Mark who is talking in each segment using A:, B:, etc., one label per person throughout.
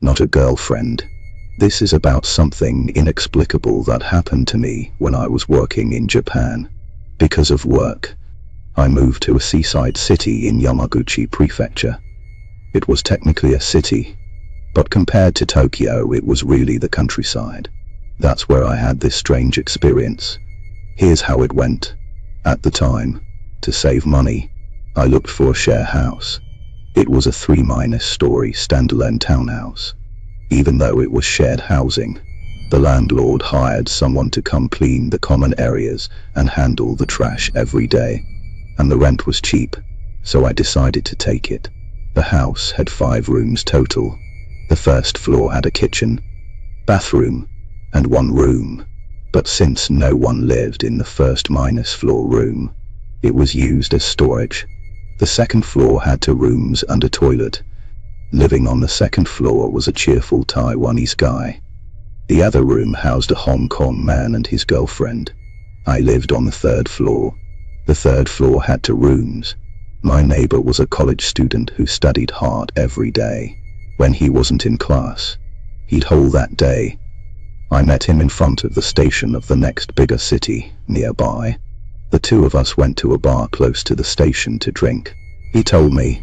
A: not a girlfriend. This is about something inexplicable that happened to me when I was working in Japan. Because of work, I moved to a seaside city in Yamaguchi Prefecture. It was technically a city, but compared to Tokyo it was really the countryside. That's where I had this strange experience. Here's how it went. At the time, to save money, I looked for a share house. It was a 3-story standalone townhouse. Even though it was shared housing, the landlord hired someone to come clean the common areas and handle the trash every day. And the rent was cheap, so I decided to take it. The house had 5 rooms total. The first floor had a kitchen, bathroom, and 1 room. But since no one lived in the first floor room, it was used as storage. The second floor had 2 rooms and a toilet. Living on the second floor was a cheerful Taiwanese guy. The other room housed a Hong Kong man and his girlfriend. I lived on the 3rd floor. The 3rd floor had 2 rooms. My neighbor was a college student who studied hard every day. When he wasn't in class, he'd hole that day. I met him in front of the station of the next bigger city nearby. The 2 of us went to a bar close to the station to drink. He told me,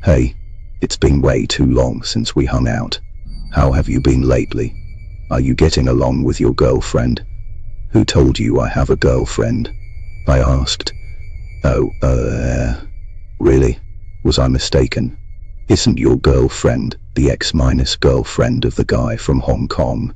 A: "Hey, it's been way too long since we hung out. How have you been lately? Are you getting along with your girlfriend?" "Who told you I have a girlfriend?" I asked. "Oh, really? Was I mistaken? Isn't your girlfriend the ex-girlfriend of the guy from Hong Kong?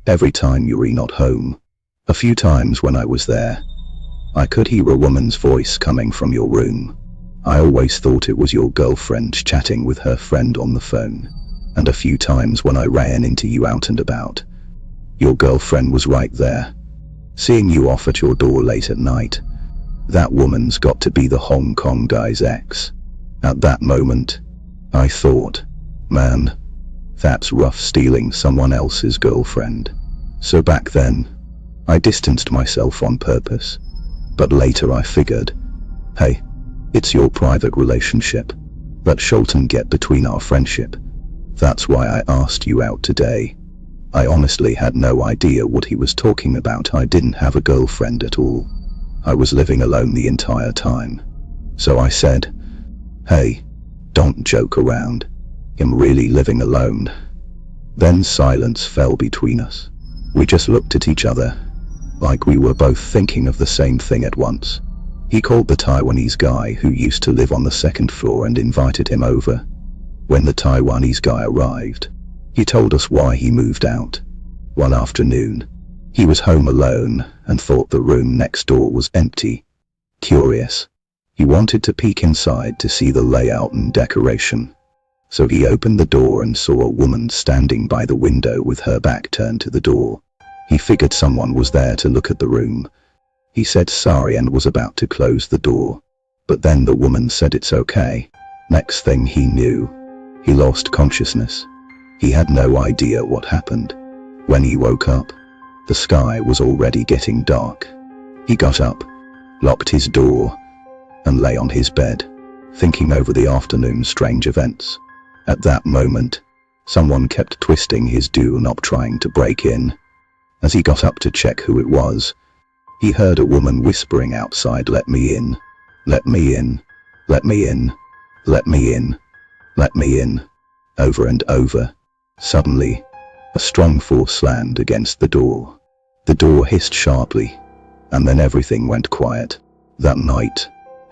A: Every time you're not home, a few times when I was there, I could hear a woman's voice coming from your room. I always thought it was your girlfriend chatting with her friend on the phone. And a few times when I ran into you out and about, your girlfriend was right there, seeing you off at your door late at night. That woman's got to be the Hong Kong guy's ex." At that moment, I thought, man, that's rough, stealing someone else's girlfriend. So back then, I distanced myself on purpose. But later I figured, hey, it's your private relationship. Let Sholton get between our friendship. That's why I asked you out today. I honestly had no idea what he was talking about. I didn't have a girlfriend at all. I was living alone the entire time. So I said, hey, don't joke around. I'm really living alone. Then silence fell between us. We just looked at each other, like we were both thinking of the same thing at once. He called the Taiwanese guy who used to live on the 2nd floor and invited him over. When the Taiwanese guy arrived, he told us why he moved out. One afternoon, he was home alone and thought the room next door was empty. Curious, he wanted to peek inside to see the layout and decoration. So he opened the door and saw a woman standing by the window with her back turned to the door. He figured someone was there to look at the room. He said sorry and was about to close the door. But then the woman said it's okay. Next thing he knew, he lost consciousness. He had no idea what happened. When he woke up, the sky was already getting dark. He got up, locked his door, and lay on his bed, thinking over the afternoon's strange events. At that moment, someone kept twisting his doorknob trying to break in. As he got up to check who it was, he heard a woman whispering outside, "Let me in, let me in, let me in, let me in, let me in," over and over. Suddenly, a strong force slammed against the door. The door hissed sharply, and then everything went quiet. That night,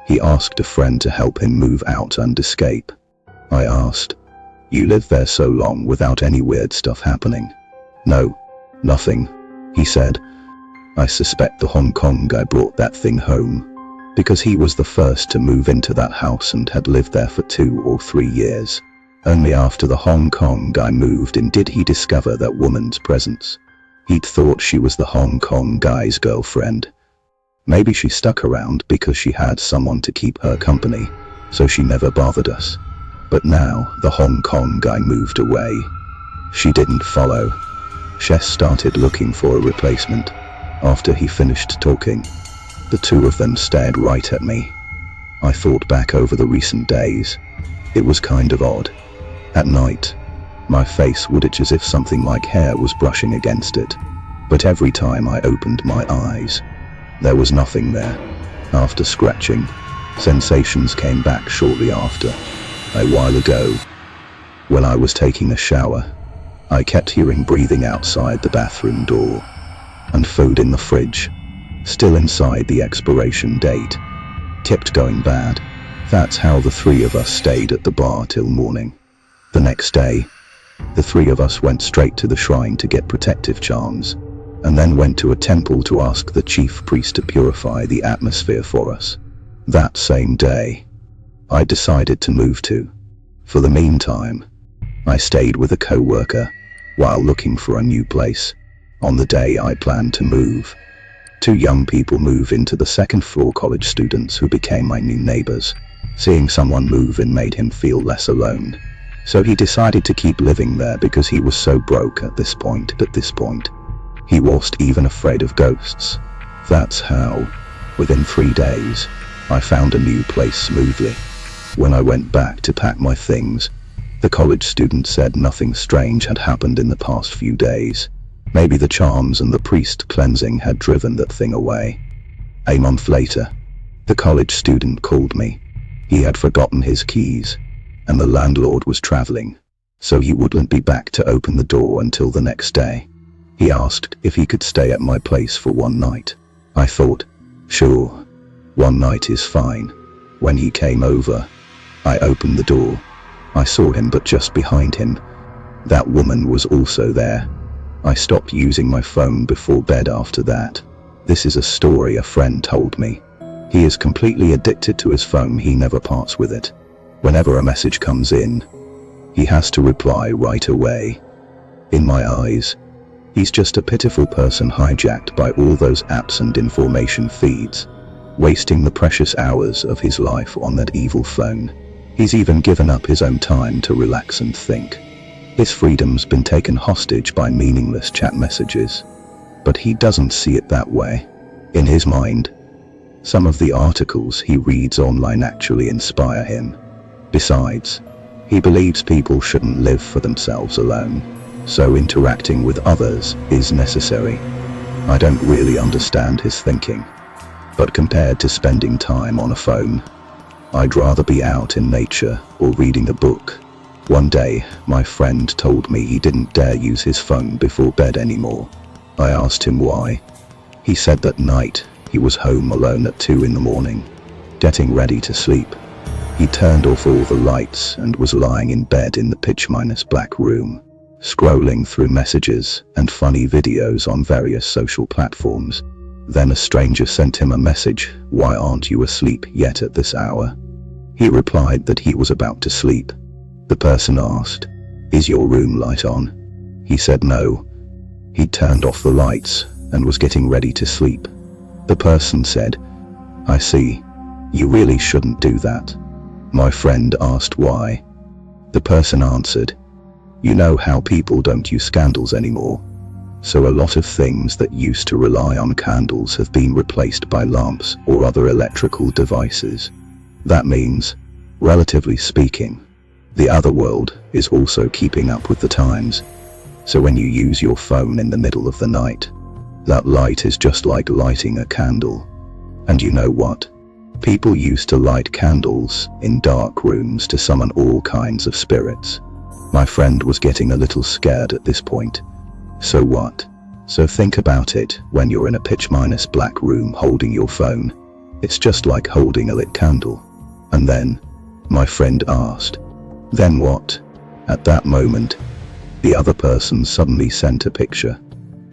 A: he asked a friend to help him move out and escape. I asked, "You lived there so long without any weird stuff happening?" "No, nothing," he said. "I suspect the Hong Kong guy brought that thing home, because he was the first to move into that house and had lived there for 2 or 3 years. Only after the Hong Kong guy moved in did he discover that woman's presence. He'd thought she was the Hong Kong guy's girlfriend. Maybe she stuck around because she had someone to keep her company, so she never bothered us. But now the Hong Kong guy moved away. She didn't follow. Shess started looking for a replacement. After he finished talking, the 2 of them stared right at me. I thought back over the recent days. It was kind of odd. At night, My face would itch as if something like hair was brushing against it. But every time I opened my eyes, there was nothing there. After scratching, sensations came back shortly after. A while ago, when I was taking a shower, I kept hearing breathing outside the bathroom door, and food in the fridge, still inside the expiration date, kept going bad. That's how the three of us stayed at the bar till morning. The next day, the three of us went straight to the shrine to get protective charms, and then went to a temple to ask the chief priest to purify the atmosphere for us. That same day, I decided to move too. For the meantime, I stayed with a co-worker while looking for a new place. On the day I planned to move, two young people move into the second floor, college students who became my new neighbors. Seeing someone move in made him feel less alone. So he decided to keep living there because he was so broke at this point. He wasn't even afraid of ghosts. That's how, within 3 days, I found a new place smoothly. When I went back to pack my things, the college student said nothing strange had happened in the past few days. Maybe the charms and the priest cleansing had driven that thing away. A month later, the college student called me. He had forgotten his keys, and the landlord was traveling, so he wouldn't be back to open the door until the next day. He asked if he could stay at my place for one night. I thought, sure, one night is fine. When he came over, I opened the door. I saw him, but just behind him, that woman was also there. I stopped using my phone before bed after that. This is a story a friend told me. He is completely addicted to his phone. He never parts with it. Whenever a message comes in, he has to reply right away. In my eyes, he's just a pitiful person hijacked by all those apps and information feeds, wasting the precious hours of his life on that evil phone. He's even given up his own time to relax and think. His freedom's been taken hostage by meaningless chat messages. But he doesn't see it that way. In his mind, some of the articles he reads online actually inspire him. Besides, he believes people shouldn't live for themselves alone, so interacting with others is necessary. I don't really understand his thinking, but compared to spending time on a phone, I'd rather be out in nature or reading a book. One day, my friend told me he didn't dare use his phone before bed anymore. I asked him why. He said that night he was home alone at 2 in the morning, getting ready to sleep. He turned off all the lights and was lying in bed in the pitch-black room, scrolling through messages and funny videos on various social platforms. Then a stranger sent him a message, "Why aren't you asleep yet at this hour?" He replied that he was about to sleep. The person asked, "Is your room light on?" He said no. He turned off the lights and was getting ready to sleep. The person said, "I see. You really shouldn't do that." My friend asked why. The person answered, "You know how people don't use candles anymore. So a lot of things that used to rely on candles have been replaced by lamps or other electrical devices. That means, relatively speaking, the other world is also keeping up with the times. So when you use your phone in the middle of the night, that light is just like lighting a candle. And you know what? People used to light candles in dark rooms to summon all kinds of spirits." My friend was getting a little scared at this point. So what? So think about it, when you're in a pitch-black room holding your phone, it's just like holding a lit candle. And then, my friend asked, "Then what?" At that moment, the other person suddenly sent a picture.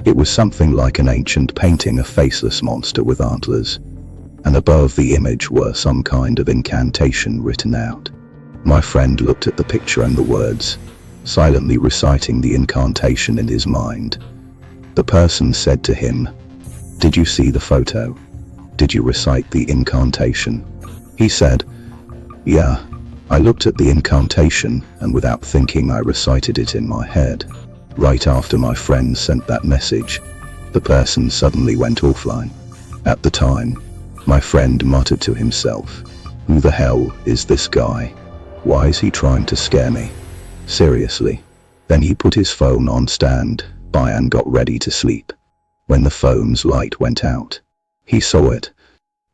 A: It was something like an ancient painting, a faceless monster with antlers, and above the image were some kind of incantation written out. My friend looked at the picture and the words, silently reciting the incantation in his mind. The person said to him, "Did you see the photo? Did you recite the incantation?" He said, "Yeah, I looked at the incantation and without thinking I recited it in my head." Right after my friend sent that message, the person suddenly went offline. At the time, my friend muttered to himself, "Who the hell is this guy? Why is he trying to scare me? Seriously." Then he put his phone on standby and got ready to sleep. When the phone's light went out, he saw it.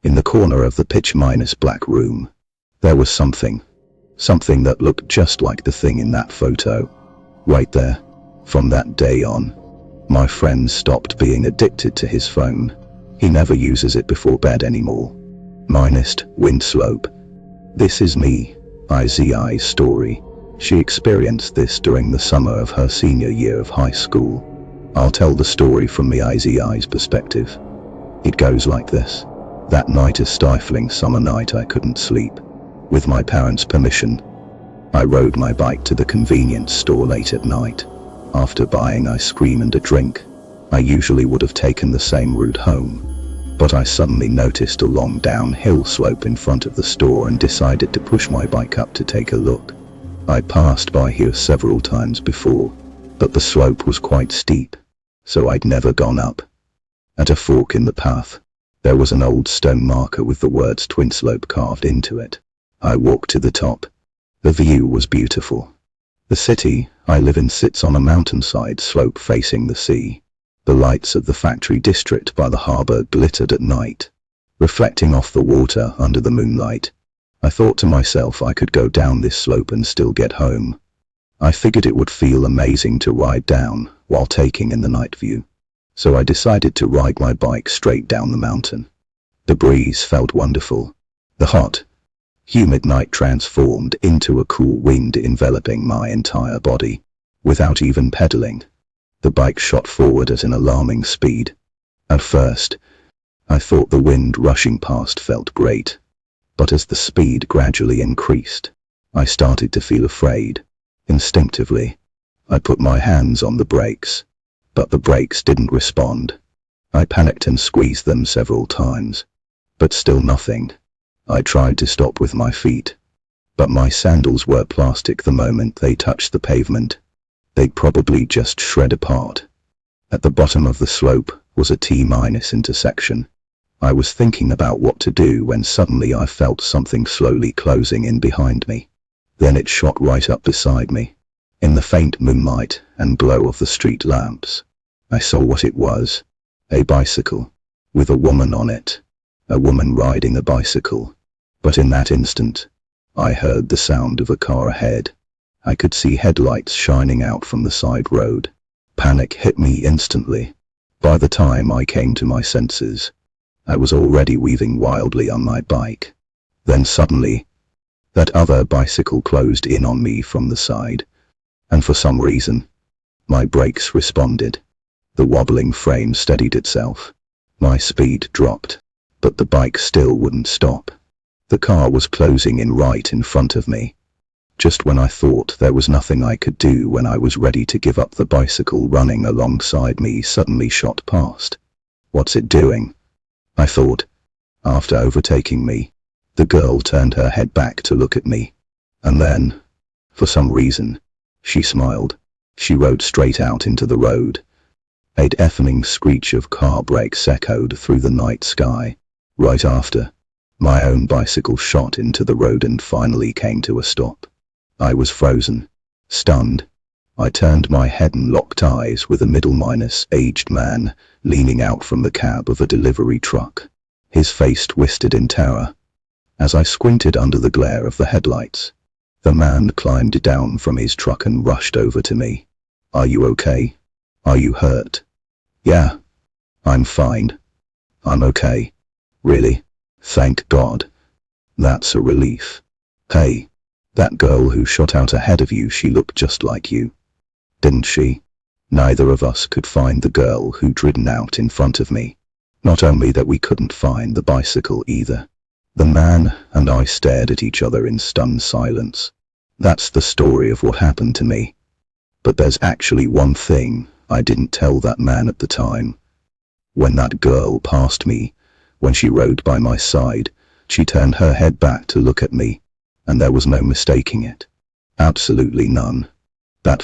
A: In the corner of the pitch-black room, there was something that looked just like the thing in that photo. Right there. From that day on, my friend stopped being addicted to his phone. He never uses it before bed anymore. Windslope. This is me, Izi's story. She experienced this during the summer of her senior year of high school. I'll tell the story from me Izi's perspective. It goes like this. That night, a stifling summer night, I couldn't sleep. With my parents' permission, I rode my bike to the convenience store late at night. After buying ice cream and a drink, I usually would have taken the same route home. But I suddenly noticed a long downhill slope in front of the store and decided to push my bike up to take a look. I passed by here several times before, but the slope was quite steep, so I'd never gone up. At a fork in the path, there was an old stone marker with the words Twinslope carved into it. I walked to the top. The view was beautiful. The city I live in sits on a mountainside slope facing the sea. The lights of the factory district by the harbor glittered at night, reflecting off the water under the moonlight. I thought to myself I could go down this slope and still get home. I figured it would feel amazing to ride down while taking in the night view. So I decided to ride my bike straight down the mountain. The breeze felt wonderful. The hot, humid night transformed into a cool wind enveloping my entire body. Without even pedaling, the bike shot forward at an alarming speed. At first, I thought the wind rushing past felt great. But as the speed gradually increased, I started to feel afraid. Instinctively, I put my hands on the brakes, but the brakes didn't respond. I panicked and squeezed them several times, but still nothing. I tried to stop with my feet, but my sandals were plastic the moment they touched the pavement. They'd probably just shred apart. At the bottom of the slope was a T-intersection. I was thinking about what to do when suddenly I felt something slowly closing in behind me. Then it shot right up beside me. In the faint moonlight and glow of the street lamps, I saw what it was. A bicycle, with a woman on it. A woman riding a bicycle. But in that instant, I heard the sound of a car ahead. I could see headlights shining out from the side road. Panic hit me instantly. By the time I came to my senses, I was already weaving wildly on my bike. Then suddenly, that other bicycle closed in on me from the side. And for some reason, my brakes responded. The wobbling frame steadied itself. My speed dropped, but the bike still wouldn't stop. The car was closing in right in front of me. Just when I thought there was nothing I could do, when I was ready to give up, the bicycle running alongside me suddenly shot past. What's it doing? I thought. After overtaking me, the girl turned her head back to look at me. And then, for some reason, she smiled. She rode straight out into the road. A deafening screech of car brakes echoed through the night sky. Right after, my own bicycle shot into the road and finally came to a stop. I was frozen, stunned. I turned my head and locked eyes with a middle-aged man leaning out from the cab of a delivery truck. His face twisted in terror. As I squinted under the glare of the headlights, the man climbed down from his truck and rushed over to me. "Are you okay? Are you hurt?" "Yeah. I'm fine. I'm okay. Really? Thank God. That's a relief. Hey, that girl who shot out ahead of you, she looked just like you, didn't she?" Neither of us could find the girl who'd driven out in front of me. Not only that, we couldn't find the bicycle either. The man and I stared at each other in stunned silence. That's the story of what happened to me. But there's actually one thing I didn't tell that man at the time. When that girl passed me, when she rode by my side, she turned her head back to look at me, and there was no mistaking it. Absolutely none. That